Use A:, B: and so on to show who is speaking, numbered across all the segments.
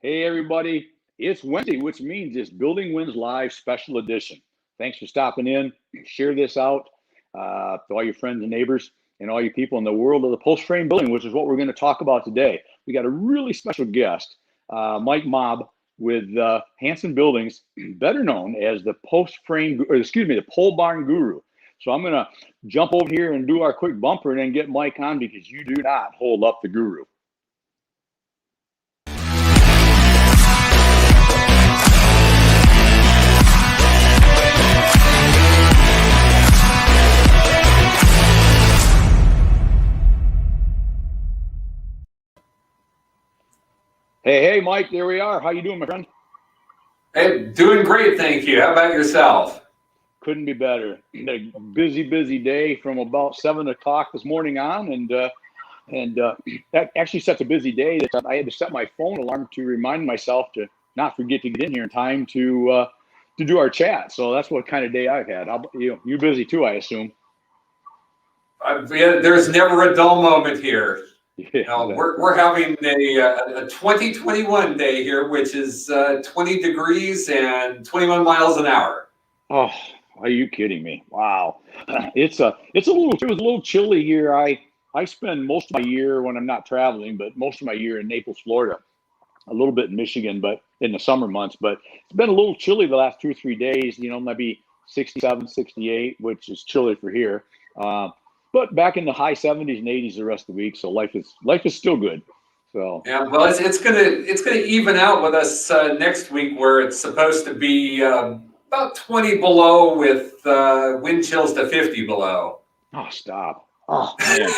A: Hey, everybody. It's Wednesday, which means it's Building Wins Live Special Edition. Thanks for stopping in. Share this out to all your friends and neighbors and all you people in the world of the post frame building, which is what we're going to talk about today. We got a really special guest, Mike Mobb with Hanson Buildings, better known as the the pole barn guru. So I'm going to jump over here and do our quick bumper and then get Mike on because you do not hold up the guru. Hey, Mike, there we are. How you doing, my friend?
B: Hey, doing great, thank you. How about yourself?
A: Couldn't be better. A busy day from about 7 o'clock this morning on, and that actually sets a busy day. That I had to set my phone alarm to remind myself to not forget to get in here in time to do our chat. So that's what kind of day I've had. How about you? You're busy too, I assume.
B: There's never a dull moment here.
A: Yeah,
B: we're having a 2021 day here, which is 20 degrees and 21 miles an hour.
A: Oh, are you kidding me? Wow, it was a little chilly here. I spend most of my year when I'm not traveling, but most of my year in Naples, Florida, a little bit in Michigan, but in the summer months. But it's been a little chilly the last 2 or 3 days. Maybe 67, 68, which is chilly for here. But back in the high 70s and 80s the rest of the week, so life is still good. So
B: yeah, well, it's gonna even out with us next week, where it's supposed to be about 20 below with wind chills to 50 below.
A: Oh, stop! Oh man.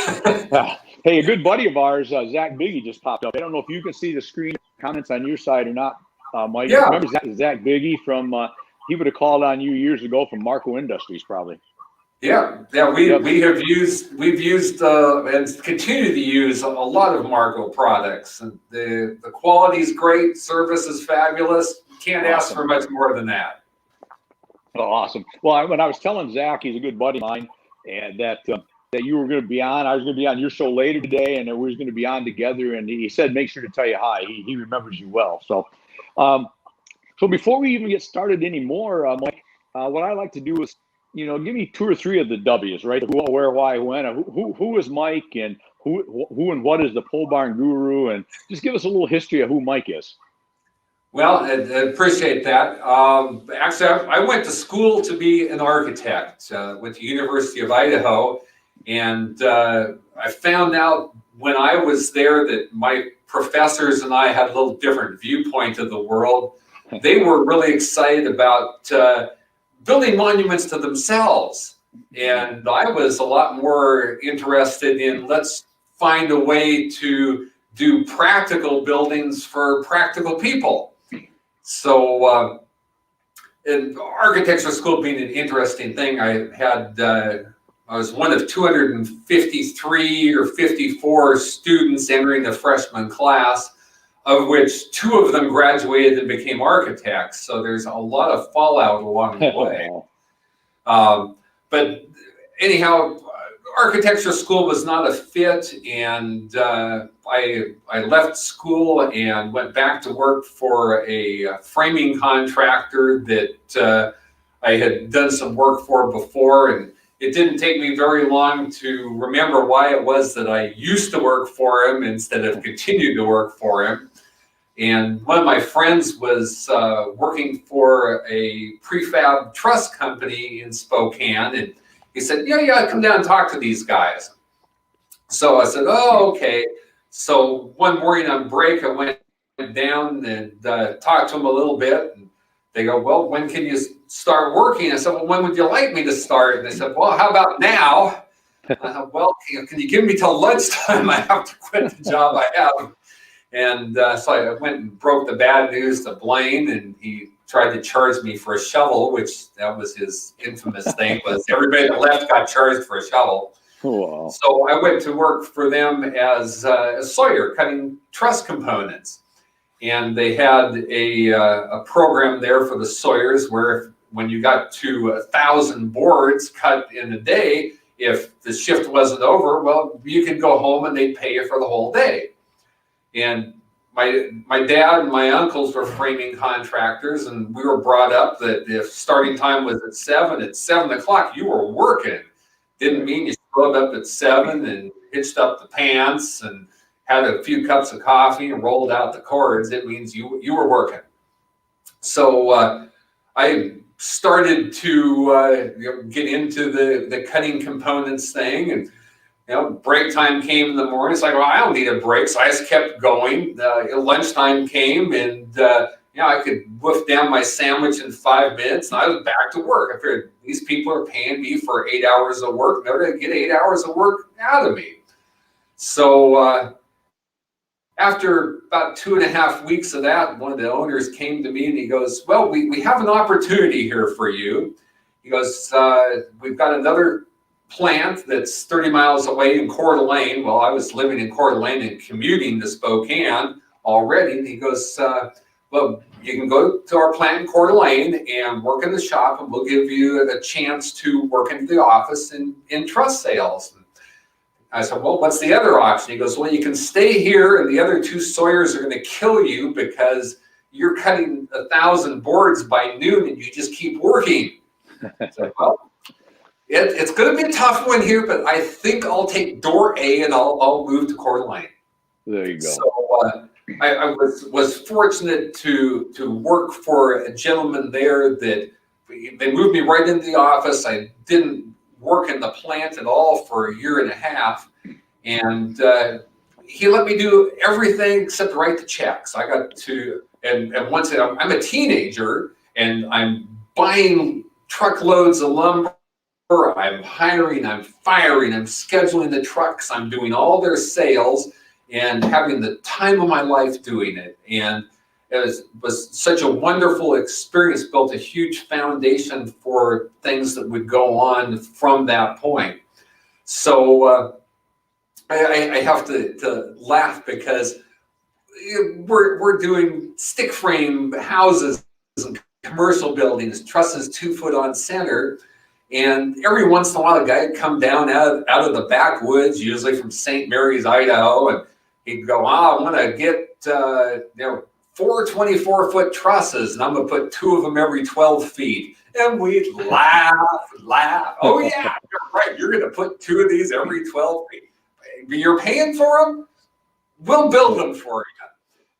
A: Hey, a good buddy of ours, Zach Biggie, just popped up. I don't know if you can see the screen comments on your side or not, Mike.
B: Yeah.
A: Remember Zach Biggie from? He would have called on you years ago from Marco Industries, probably.
B: We've used and continue to use a lot of Marco products. And the quality is great, service is fabulous. Can't ask for much more than that.
A: Oh, awesome. Well, when I was telling Zach, he's a good buddy of mine, and that you were going to be on, I was going to be on your show later today, and we were going to be on together. And he said, make sure to tell you hi. He remembers you well. So, so before we even get started anymore, Mike, what I like to do is, give me 2 or 3 of the W's, right? Who, where, why, when. Who is Mike, and who and what is the pole barn guru, and just give us a little history of who Mike is.
B: Well, I appreciate that. Actually, I went to school to be an architect. Went to University of Idaho, and I found out when I was there that my professors and I had a little different viewpoint of the world. They were really excited about building monuments to themselves. And I was a lot more interested in let's find a way to do practical buildings for practical people. So in architecture school being an interesting thing, I was one of 253 or 54 students entering the freshman class, of which 2 of them graduated and became architects. So there's a lot of fallout along the way. But anyhow, architecture school was not a fit, and I left school and went back to work for a framing contractor that I had done some work for before. And it didn't take me very long to remember why it was that I used to work for him instead of continued to work for him. And one of my friends was working for a prefab truss company in Spokane, and he said, yeah, come down and talk to these guys. So I said, oh, okay. So one morning on break, I went down and talked to them a little bit. And they go, well, when can you start working? I said, well, when would you like me to start? And they said, well, how about now? I thought, well, can you give me till lunchtime? I have to quit the job I have. And so I went and broke the bad news to Blaine, and he tried to charge me for a shovel, which that was his infamous thing, was everybody that left got charged for a shovel.
A: Wow.
B: So I went to work for them as a sawyer, cutting truss components. And they had a program there for the sawyers where when you got to 1,000 boards cut in a day, if the shift wasn't over, well, you could go home and they'd pay you for the whole day. And my dad and my uncles were framing contractors, and we were brought up that if starting time was at 7 o'clock, you were working. Didn't mean you showed up at 7 and hitched up the pants and had a few cups of coffee and rolled out the cords. It means you were working. So I started to get into the cutting components thing, and break time came in the morning. It's like, well, I don't need a break, so I just kept going. Lunchtime came, and I could whiff down my sandwich in 5 minutes, and I was back to work. I figured these people are paying me for 8 hours of work. They're going to get 8 hours of work out of me. So after about 2.5 weeks of that, one of the owners came to me and he goes, well, we have an opportunity here for you. He goes, we've got another plant that's 30 miles away in Coeur d'Alene. Well, I was living in Coeur d'Alene and commuting to Spokane already. And he goes, well, you can go to our plant in Coeur d'Alene and work in the shop, and we'll give you a chance to work into the office in truss sales. And I said, well, what's the other option? He goes, well, you can stay here, and the other 2 sawyers are going to kill you because you're cutting 1,000 boards by noon and you just keep working. So, well, it's going to be a tough one here, but I think I'll take door A and I'll move to Coeur d'Alene.
A: There you go.
B: So I was fortunate to work for a gentleman there that they moved me right into the office. I didn't work in the plant at all for a 1.5 years, and he let me do everything except write the checks. I got to, and once I'm a teenager and I'm buying truckloads of lumber. I'm hiring, I'm firing, I'm scheduling the trucks, I'm doing all their sales and having the time of my life doing it. And it was such a wonderful experience, built a huge foundation for things that would go on from that point. So I have to laugh because we're doing stick frame houses and commercial buildings, trusses 2 foot on center. And every once in a while, a guy would come down out of the backwoods, usually from St. Mary's, Idaho, and he'd go, I want to get 4 24-foot trusses, and I'm going to put 2 of them every 12 feet. And we'd laugh. Oh, yeah, you're right. You're going to put 2 of these every 12 feet. You're paying for them? We'll build them for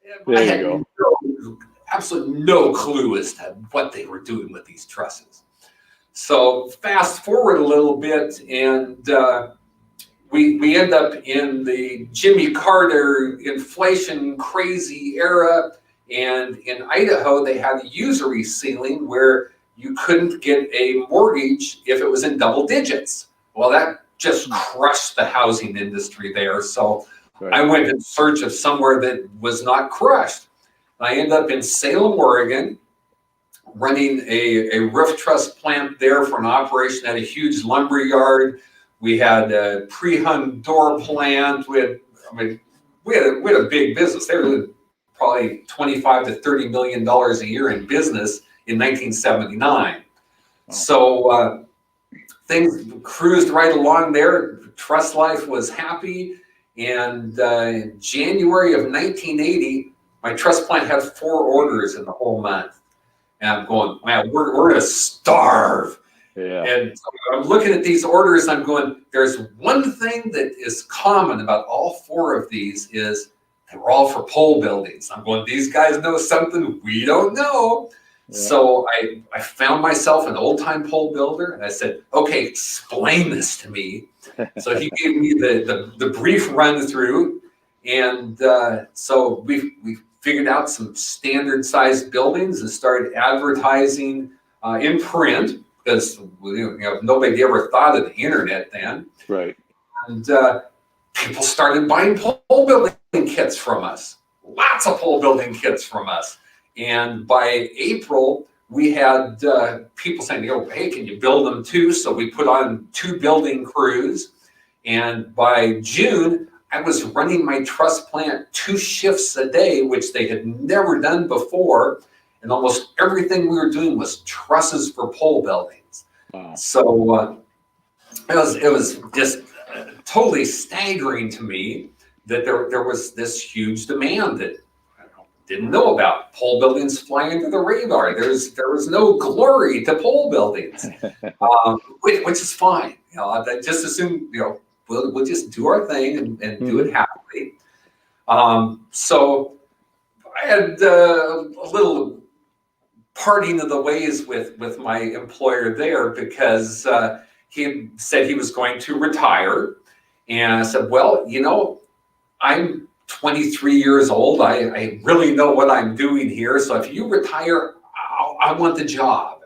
B: you.
A: There you go.
B: Absolutely no clue as to what they were doing with these trusses. So fast forward a little bit, and we end up in the Jimmy Carter inflation crazy era. And in Idaho, they had a usury ceiling where you couldn't get a mortgage if it was in double digits. Well, that just crushed the housing industry there. So right. I went in search of somewhere that was not crushed. I ended up in Salem, Oregon, running a roof truss plant there for an operation at a huge lumber yard. We had a pre-hung door plant. We had a big business. They were probably $25 to $30 million a year in business in 1979. So things cruised right along there. Truss life was happy. And in January of 1980, my truss plant had 4 orders in the whole month. And I'm going, man, we're going to starve. Yeah. And so I'm looking at these orders, and I'm going, there's one thing that is common about all 4 of these is they were all for pole buildings. I'm going, these guys know something we don't know. Yeah. So I found myself an old-time pole builder, and I said, okay, explain this to me. So he gave me the brief run through, and so we figured out some standard sized buildings and started advertising in print, because nobody ever thought of the internet then.
A: Right.
B: And people started buying pole building kits from us. Lots of pole building kits from us. And by April, we had people saying, hey, can you build them too? So we put on 2 building crews. And by June, I was running my truss plant 2 shifts a day, which they had never done before. And almost everything we were doing was trusses for pole buildings. Wow. So it was just totally staggering to me that there was this huge demand that didn't know about. Pole buildings fly under the radar. There was no glory to pole buildings, which is fine. I just assume, we'll just do our thing and do it happily. So I had a little parting of the ways with my employer there, because he said he was going to retire. And I said, well, I'm 23 years old. I really know what I'm doing here. So if you retire, I want the job.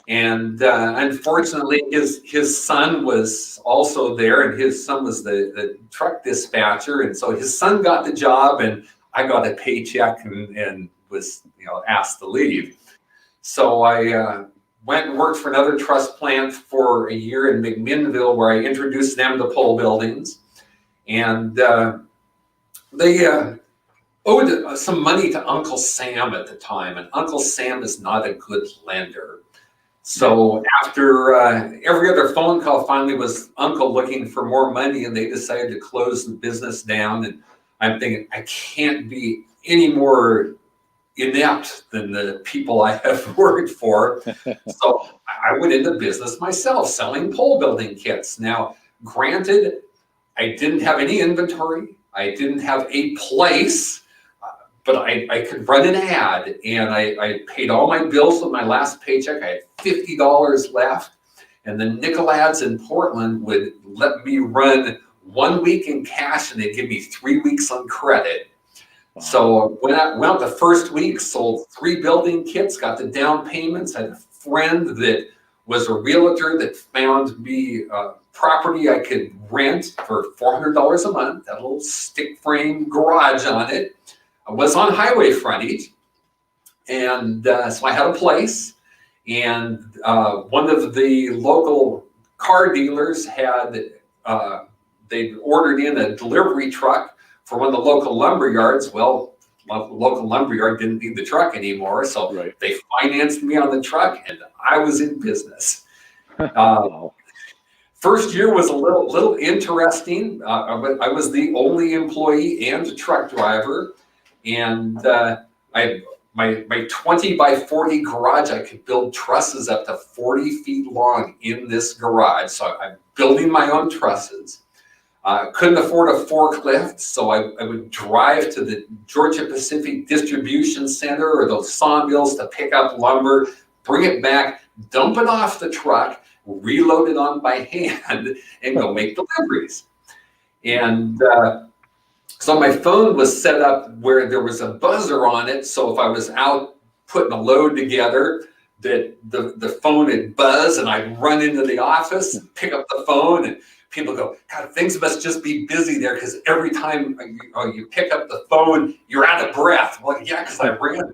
B: And unfortunately, his son was also there, and his son was the truck dispatcher. And so his son got the job, and I got a paycheck and was asked to leave. So I went and worked for another truss plant for a year in McMinnville, where I introduced them to pole buildings. And they owed some money to Uncle Sam at the time, and Uncle Sam is not a good lender. So after every other phone call, finally was Uncle looking for more money, and they decided to close the business down. And I'm thinking, I can't be any more inept than the people I have worked for. So I went into business myself, selling pole building kits. Now, granted, I didn't have any inventory. I didn't have a place, but I could run an ad, and I paid all my bills with my last paycheck. I had $50 left, and the nickel ads in Portland would let me run 1 week in cash, and they'd give me 3 weeks on credit. So when I went out the first week, sold 3 building kits, got the down payments. I had a friend that was a realtor that found me property I could rent for $400 a month, that little stick frame garage on it. I was on highway frontage, and so I had a place, and one of the local car dealers had, they'd ordered in a delivery truck for one of the local lumber yards. Well, the local lumber yard didn't need the truck anymore, so they financed me on the truck, and I was in business.
A: Wow.
B: First year was a little interesting. I was the only employee and a truck driver, and my 20 by 40 garage, I could build trusses up to 40 feet long in this garage. So I'm building my own trusses. Couldn't afford a forklift, so I would drive to the Georgia Pacific Distribution Center or those sawmills to pick up lumber, bring it back, dump it off the truck, reload it on by hand, and go make deliveries. And so my phone was set up where there was a buzzer on it, so if I was out putting a load together, that the phone would buzz, and I'd run into the office and pick up the phone, and people go, God, things must just be busy there, because every time you pick up the phone, you're out of breath. Well, yeah, because I ran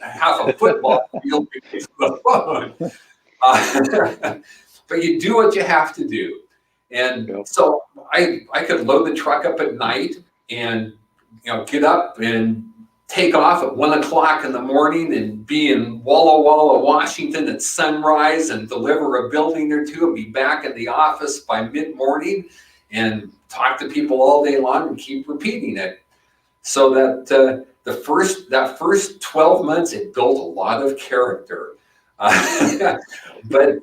B: half a football field because of the phone. But you do what you have to do. And so I could load the truck up at night and get up and take off at 1 o'clock in the morning and be in Walla Walla, Washington at sunrise and deliver a building or two and be back in the office by mid-morning and talk to people all day long and keep repeating it. So that that first 12 months, it built a lot of character. But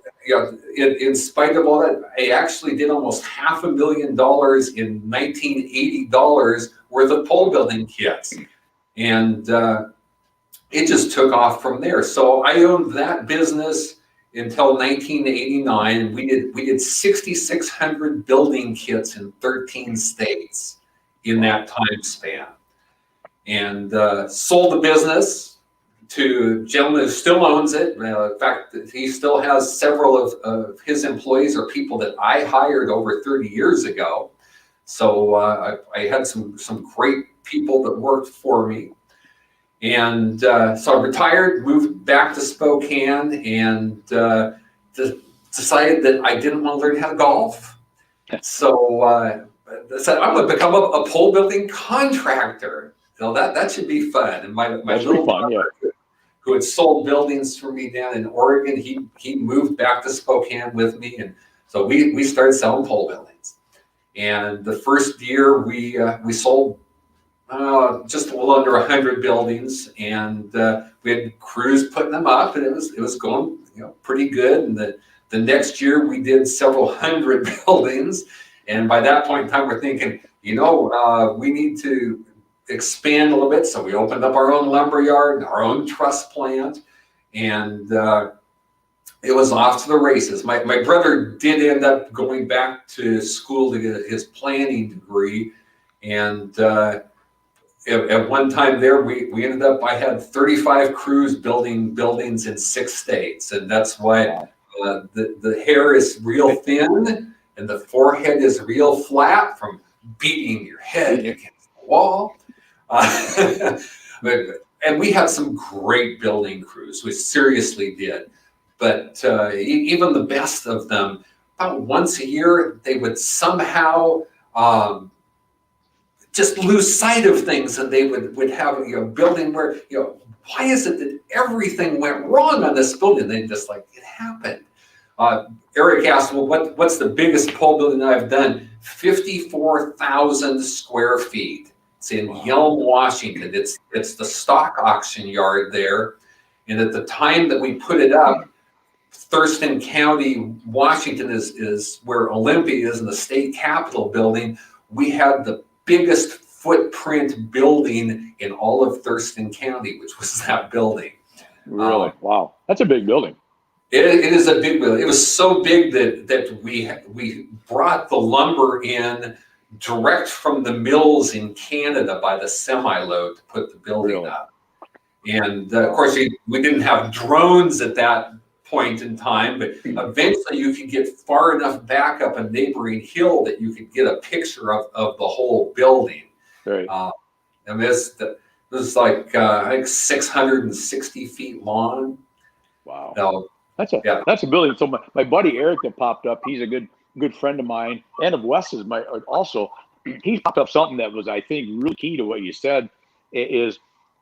B: in spite of all that, I actually did almost $500,000 in 1980 dollars worth of pole building kits. And it just took off from there. So I owned that business until 1989. We did 6,600 building kits in 13 states in that time span. And sold the business to a gentleman who still owns it. In fact, he still has several of his employees or people that I hired over 30 years ago. So I had some great people that worked for me. And so I retired, moved back to Spokane, and decided that I didn't want to learn how to golf. So I said, I'm going to become a pole building contractor. That should be fun. And my little brother, who had sold buildings for me down in Oregon, he moved back to Spokane with me, and so we started selling pole buildings. And the first year we sold just a little under 100 buildings, and we had crews putting them up, and it was going pretty good. And the next year we did several hundred buildings, and by that point in time we're thinking, we need to expand a little bit. So we opened up our own lumber yard, our own truss plant, and it was off to the races. My brother did end up going back to school to get his planning degree, and at one time there, we ended up, I had 35 crews building buildings in 6 states, and that's why the hair is real thin and the forehead is real flat from beating your head against the wall. And we had some great building crews. We seriously did. But even the best of them, about once a year, they would somehow just lose sight of things, and they would have a building where, why is it that everything went wrong on this building? They just it happened. Eric asked, well, what's the biggest pole building I've done? 54,000 square feet. It's in Yelm, Washington. It's the stock auction yard there. And at the time that we put it up, Thurston County, Washington is where Olympia is, in the state capitol building. We had the biggest footprint building in all of Thurston County, which was that building.
A: Really? Wow. That's a big building.
B: It is a big building. It was so big that we brought the lumber in direct from the mills in Canada by the semi-load to put the building up. And of course, we didn't have drones at that point in time, but eventually you could get far enough back up a neighboring hill that you could get a picture of the whole building.
A: Right.
B: And this like I think 660 feet long.
A: Wow.
B: So,
A: that's a building. So my buddy Eric that popped up, he's a good friend of mine, and of Wes's. Also, he popped up something that was, I think, really key to what you said. Is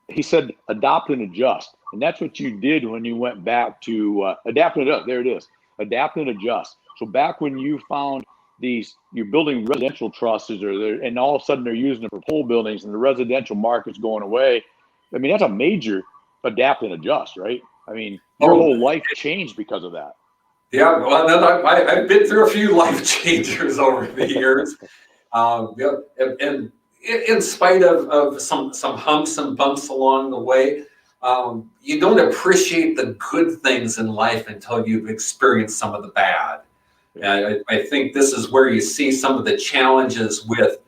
A: he said adopt and adjust, and that's what you did when you went back to adapt and adjust. There it is, adapt and adjust. So back when you found you're building residential trusses, and all of a sudden they're using them for pole buildings, and the residential market's going away. I mean, that's a major adapt and adjust, right? I mean, your whole life changed because of that.
B: Yeah, well, I've been through a few life changers over the years. And in spite of some humps and bumps along the way, you don't appreciate the good things in life until you've experienced some of the bad. And I think this is where you see some of the challenges with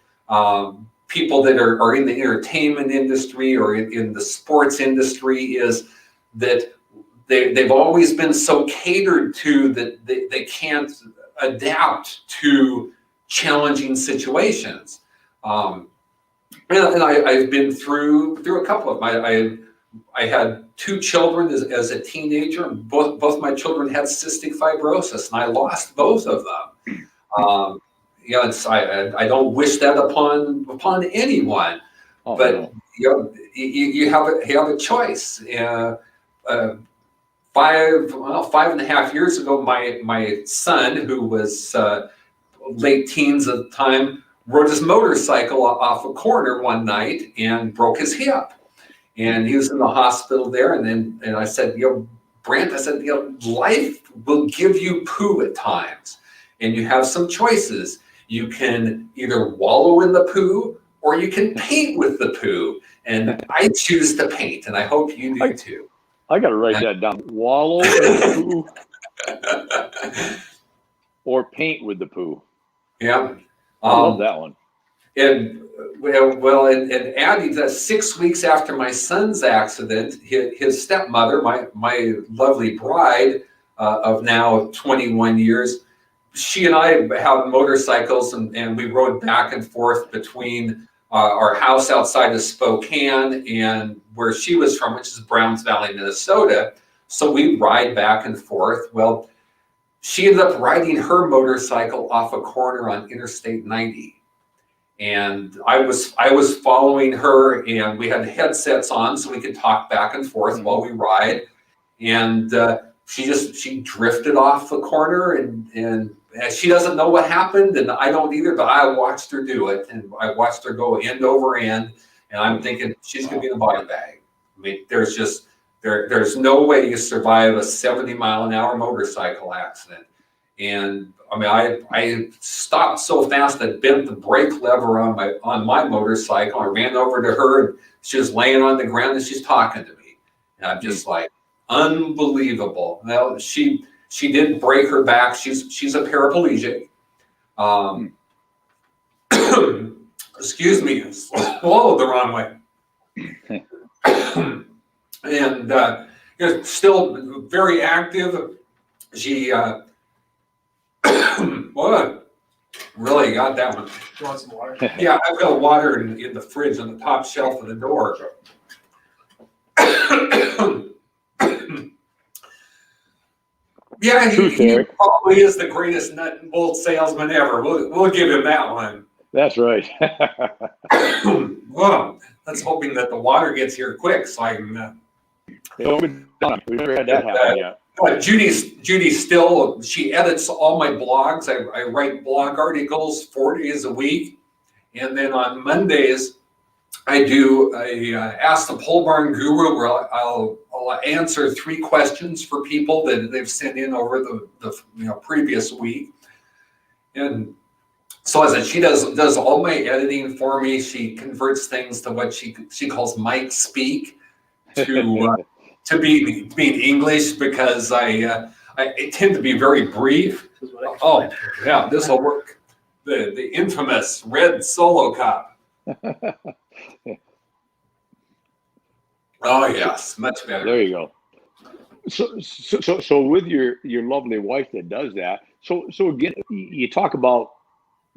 B: people that are in the entertainment industry or in the sports industry, is that they've always been so catered to that they can't adapt to challenging situations. And I've been through a couple of them. I had 2 children as a teenager, and both my children had cystic fibrosis, and I lost both of them. I don't wish that upon anyone, but no. You have a choice. 5.5 years ago, my son, who was late teens at the time, rode his motorcycle off a corner one night and broke his hip. And he was in the hospital there. And I said, Brant, life will give you poo at times. And you have some choices. You can either wallow in the poo, or you can paint with the poo. And I choose to paint, and I hope you do too.
A: I got to write that down. Wallow in the poo or paint with the poo.
B: Yeah.
A: I love that one.
B: And and Addie, that 6 weeks after my son's accident, his stepmother, my lovely bride of now 21 years, she and I have motorcycles, and we rode back and forth between our house outside of Spokane and where she was from, which is Browns Valley, Minnesota. So we ride back and forth. Well, she ended up riding her motorcycle off a corner on Interstate 90. And I was following her, and we had headsets on so we could talk back and forth while we ride. And she drifted off the corner, and she doesn't know what happened, and I don't either, but I watched her do it, and I watched her go end over end And I'm thinking she's going to be in a body bag. I mean, there's no way you survive a 70-mile-an-hour motorcycle accident. And I mean, I stopped so fast I bent the brake lever on my motorcycle. I ran over to her, and she was laying on the ground and she's talking to me. And I'm just like, unbelievable. Well, she did break her back. She's a paraplegic. Excuse me, swallowed the wrong way. And still very active. She well, really got that one.
C: You want some water?
B: Yeah, I've got water in the fridge on the top shelf of the door. Yeah, he probably is the greatest nut and bolt salesman ever. We'll give him that one.
A: That's right.
B: Well, let's hoping that the water gets here quick so I can.
A: We've never had that happen yet.
B: Judy still, she edits all my blogs. I write blog articles 4 days a week. And then on Mondays, I do a Ask the Pole Barn Guru, where I'll answer 3 questions for people that they've sent in over the previous week. And so as she does all my editing for me. She converts things to what she calls Mike speak to be English, because I tend to be very brief. Oh yeah, this will work. The infamous red Solo Cup. Oh yes, much better.
A: There you go. So with your lovely wife that does that. So again, you talk about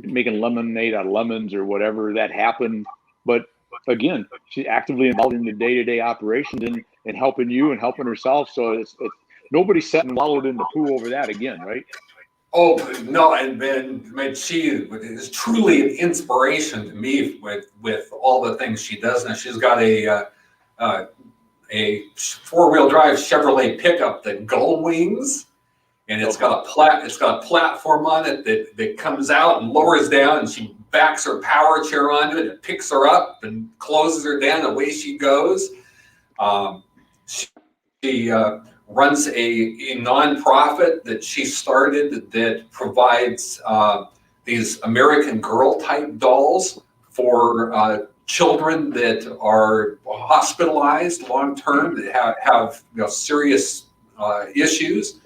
A: making lemonade out of lemons or whatever that happened, but again, she's actively involved in the day-to-day operations and helping you and helping herself. So it's nobody sat and wallowed in the poo over that again, right?
B: Oh no, and she is truly an inspiration to me with all the things she does. Now she's got a 4-wheel drive Chevrolet pickup that gull wings, and it's got a platform on it that comes out and lowers down, and she backs her power chair onto it, and picks her up and closes her down. Away she goes. She runs a nonprofit that she started that provides these American Girl type dolls for children that are hospitalized long term, that have serious issues.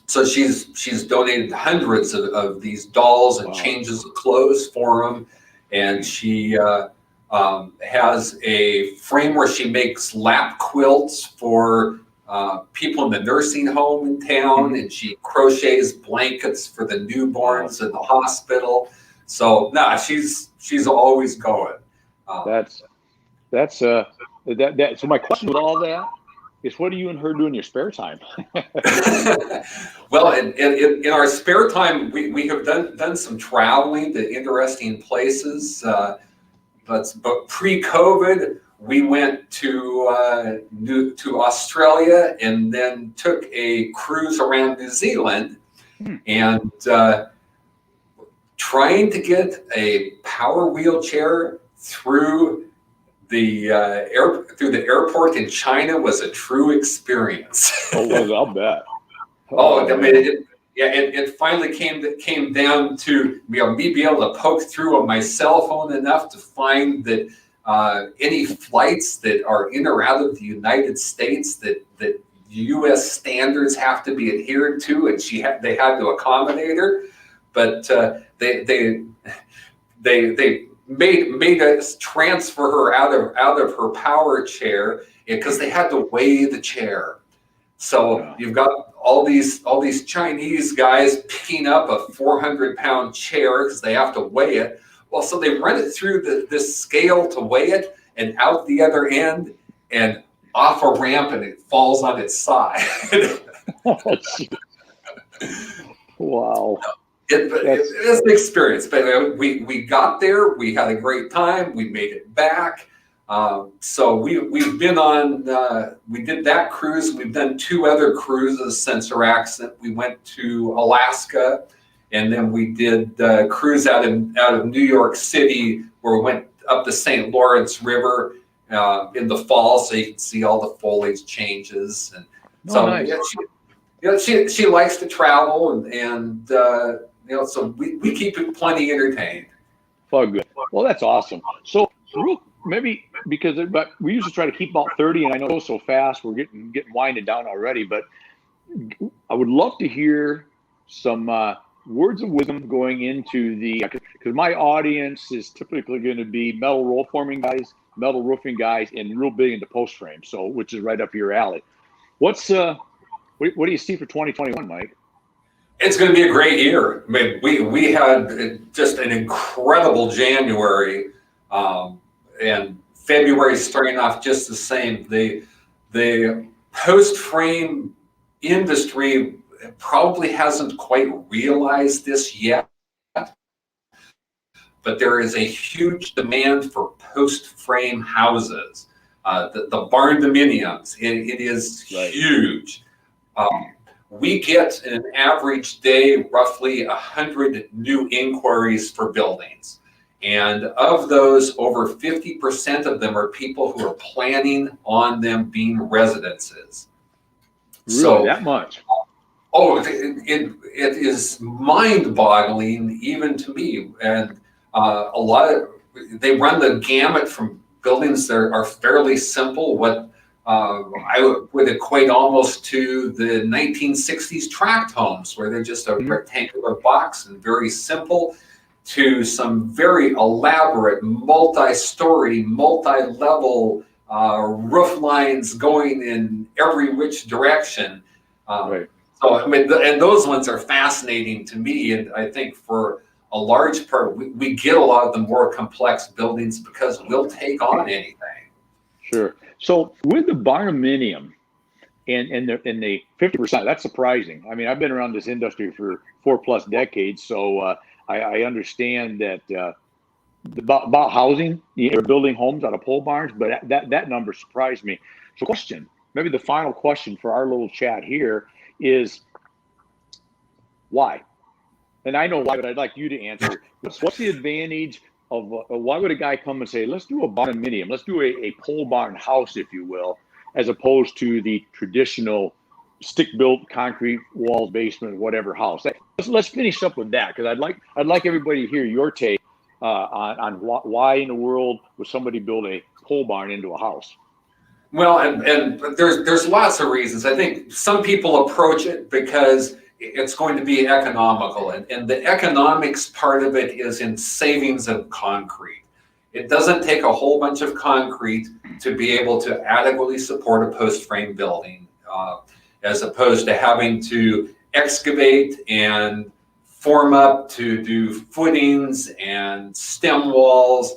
B: So she's donated hundreds of these dolls and changes of clothes for them, and she has a frame where she makes lap quilts for people in the nursing home in town, and she crochets blankets for the newborns in the hospital. So she's always going.
A: So my question with all that is, what do you and her do in your spare time?
B: Well, in our spare time, we have done some traveling to interesting places. But pre-COVID, we went to Australia and then took a cruise around New Zealand, and trying to get a power wheelchair through the airport in China was a true experience.
A: Oh, I'll bet.
B: I mean, it finally came down to me being able to poke through on my cell phone enough to find that any flights that are in or out of the United States that U.S. standards have to be adhered to, and they had to accommodate her, but they made us transfer her out of her power chair because they had to weigh the chair. So you've got all these Chinese guys picking up a 400-pound chair because they have to weigh it. Well, so they run it through this scale to weigh it, and out the other end and off a ramp, and it falls on its side.
A: Wow.
B: It's an experience, but we got there. We had a great time. We made it back. So we've been on. We did that cruise. We've done 2 other cruises since her accident. We went to Alaska, and then we did cruise out of New York City, where we went up the St. Lawrence River in the fall, so you can see all the foliage changes. And so
A: nice.
B: she likes to travel, and so we keep it plenty entertained.
A: Oh, good. Well, that's awesome. So maybe because we usually try to keep about 30, and I know so fast we're getting winded down already, but I would love to hear some words of wisdom going into because my audience is typically going to be metal roll forming guys, metal roofing guys, and real big into post frame. So, which is right up your alley. What do you see for 2021, Mike?
B: It's going to be a great year. I mean, we had just an incredible January, and February starting off just the same. The post frame industry probably hasn't quite realized this yet, but there is a huge demand for post frame houses. The barn dominiums, it is
A: right.
B: Huge. We get in an average day roughly 100 new inquiries for buildings. And of those, over 50% of them are people who are planning on them being residences.
A: Really,
B: so
A: that much?
B: Oh, it is mind-boggling even to me. And they run the gamut from buildings that are fairly simple, what I would equate almost to the 1960s tract homes, where they're just a rectangular box and very simple, to some very elaborate multi-story, multi-level roof lines going in every which direction.
A: Right.
B: So, I mean, and those ones are fascinating to me. And I think for a large part, we get a lot of the more complex buildings because we'll take on anything.
A: Sure. So with the barnuminium and the 50%, that's surprising. I mean, I've been around this industry for 4+ decades, so I understand that about housing, you're building homes out of pole barns, but that number surprised me. So maybe the final question for our little chat here is why? And I know why, but I'd like you to answer. What's the advantage of why would a guy come and say, let's do a barnuminium, let's do a pole barn house, if you will, as opposed to the traditional stick-built concrete walls, basement, whatever house? Let's finish up with that, because I'd like everybody to hear your take on why in the world would somebody build a pole barn into a house.
B: Well, and there's lots of reasons. I think some people approach it because it's going to be economical, and the economics part of it is in savings of concrete. It doesn't take a whole bunch of concrete to be able to adequately support a post frame building, as opposed to having to excavate and form up to do footings and stem walls.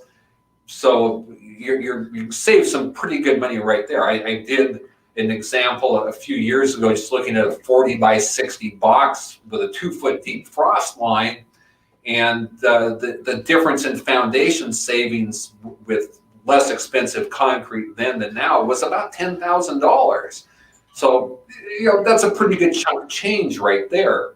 B: So you save some pretty good money right there. I did an example a few years ago, just looking at a 40 by 60 box with a 2-foot deep frost line, and the difference in foundation savings with less expensive concrete then than now was about $10,000. So that's a pretty good chunk of change right there.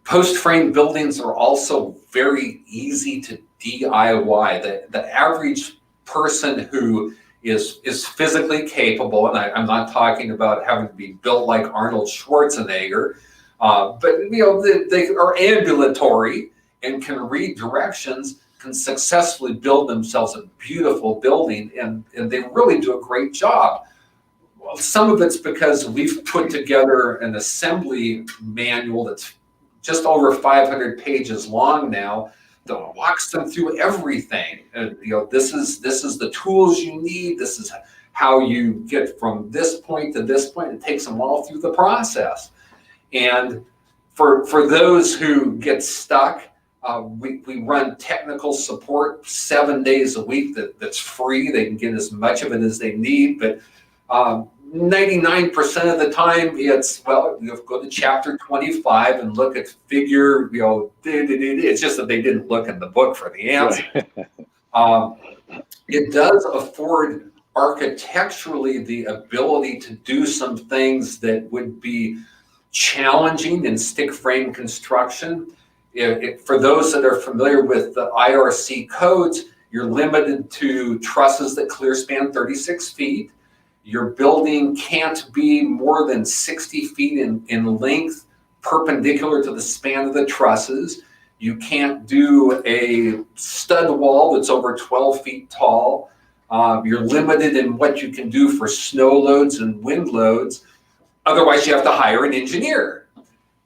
B: Post frame buildings are also very easy to DIY. The average person who is physically capable, and I'm not talking about having to be built like Arnold Schwarzenegger, but they are ambulatory and can read directions, can successfully build themselves a beautiful building, and they really do a great job. Well, some of it's because we've put together an assembly manual that's just over 500 pages long now, that walks them through everything. This is the tools you need. This is how you get from this point to this point. It takes them all through the process. And for those who get stuck, we run technical support 7 days a week that's free. They can get as much of it as they need, but 99% of the time it's, well, you go to chapter 25 and look at figure, it's just that they didn't look in the book for the answer. It does afford architecturally the ability to do some things that would be challenging in stick frame construction. For those that are familiar with the IRC codes, You're limited to trusses that clear span 36 feet. Your building can't be more than 60 feet in length, perpendicular to the span of the trusses. You can't do a stud wall that's over 12 feet tall. You're limited in what you can do for snow loads and wind loads. Otherwise, you have to hire an engineer.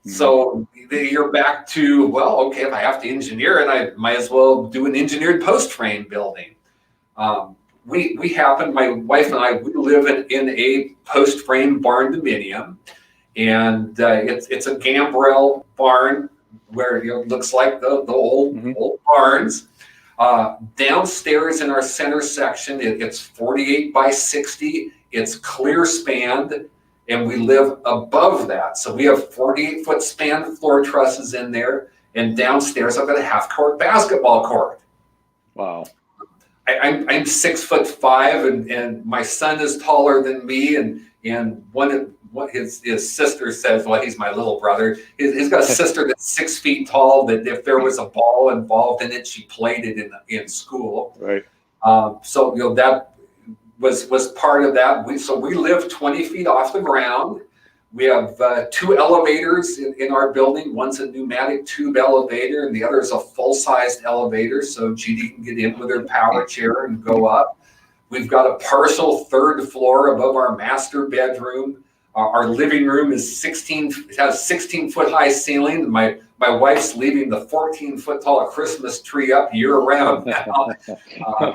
B: So you're back to, well, okay, if I have to engineer it, I might as well do an engineered post frame building. We happen, my wife and I, we live in a post frame barn dominium, and it's a gambrel barn where it looks like the old barns. Downstairs in our center section, it's 48 by 60. It's clear spanned, and we live above that. So we have 48-foot span floor trusses in there, and downstairs I've got a half-court basketball court.
A: Wow.
B: I'm 6'5", and my son is taller than me, and what his sister says, well, he's my little brother. He's got a sister that's 6 feet tall, that if there was a ball involved in it, she played it in school.
A: Right.
B: So that was part of that. We live 20 feet off the ground. We have 2 elevators in our building. One's a pneumatic tube elevator, and the other is a full-sized elevator, so Judy can get in with her power chair and go up. We've got a partial 3rd floor above our master bedroom. Our living room is has 16-foot high ceiling. My wife's leaving the 14-foot tall Christmas tree up year-round now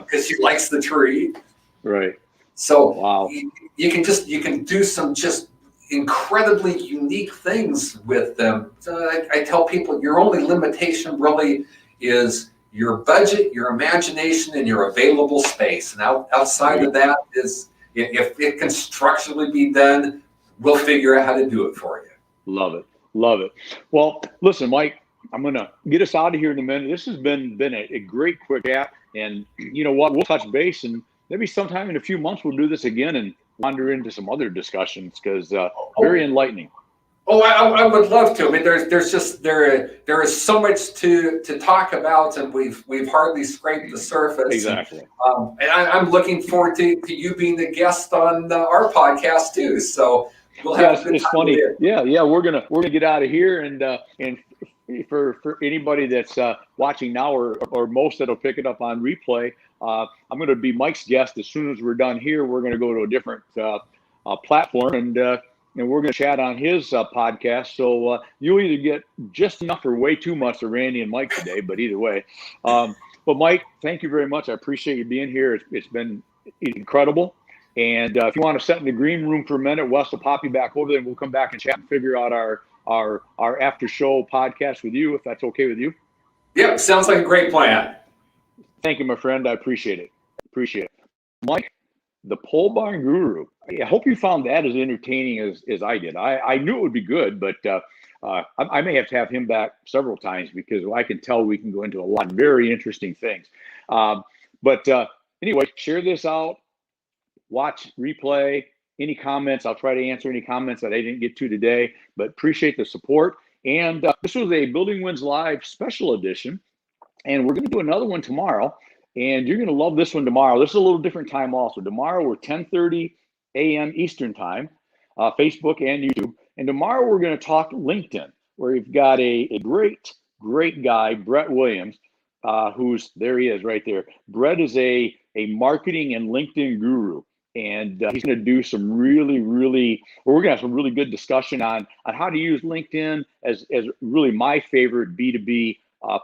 B: because she likes the tree.
A: Right.
B: So
A: wow.
B: You can do some just incredibly unique things with them. So I tell people your only limitation really is your budget, your imagination, and your available space. And outside of that is, if it can structurally be done, we'll figure out how to do it for you.
A: Love it. Love it. Well, listen, Mike, I'm going to get us out of here in a minute. This has been a great quick chat. And you know what? We'll touch base, and maybe sometime in a few months we'll do this again and wander into some other discussions, because very enlightening.
B: Oh, I would love to. I mean, there's just there is so much to talk about, and we've hardly scraped the surface.
A: Exactly.
B: And I'm looking forward to you being the guest on our podcast too. So we'll have.
A: Yeah, it's funny. Yeah, we're gonna get out of here, and for anybody that's watching now, or most that'll pick it up on replay, I'm going to be Mike's guest as soon as we're done here. We're going to go to a different platform, and we're going to chat on his podcast. So you'll either get just enough or way too much of Randy and Mike today, but either way. But Mike, thank you very much. I appreciate you being here. It's been incredible. And if you want to sit in the green room for a minute, Wes will pop you back over there, and we'll come back and chat and figure out our after show podcast with you, if that's okay with you.
B: Yep, sounds like a great plan.
A: Thank you, my friend. I appreciate it. Mike, the Pole Barn Guru. I hope you found that as entertaining as I did. I knew it would be good, but I may have him back several times, because I can tell we can go into a lot of very interesting things. But anyway, share this out. Watch replay. Any comments, I'll try to answer any comments that I didn't get to today, but appreciate the support. And this was a Building Wins Live special edition, and we're going to do another one tomorrow, and you're going to love this one tomorrow. This is a little different time also. Tomorrow we're 10:30 a.m. Eastern time, Facebook and YouTube. And tomorrow we're going to talk LinkedIn, where we've got a great guy, Brett Williams, there he is right there. Brett is a marketing and LinkedIn guru. And he's going to do some we're going to have some really good discussion on how to use LinkedIn as really my favorite B2B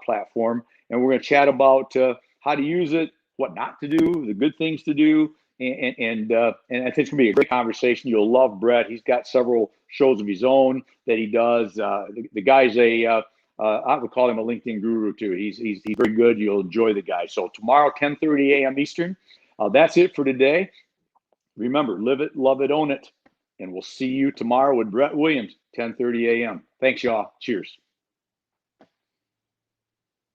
A: platform. And we're going to chat about how to use it, what not to do, the good things to do. And I think it's going to be a great conversation. You'll love Brett. He's got several shows of his own that he does. The guy's I would call him a LinkedIn guru too. He's very good. You'll enjoy the guy. So tomorrow, 10:30 a.m. Eastern. That's it for today. Remember, live it, love it, own it. And we'll see you tomorrow with Brett Williams, 10:30 a.m. Thanks, y'all. Cheers.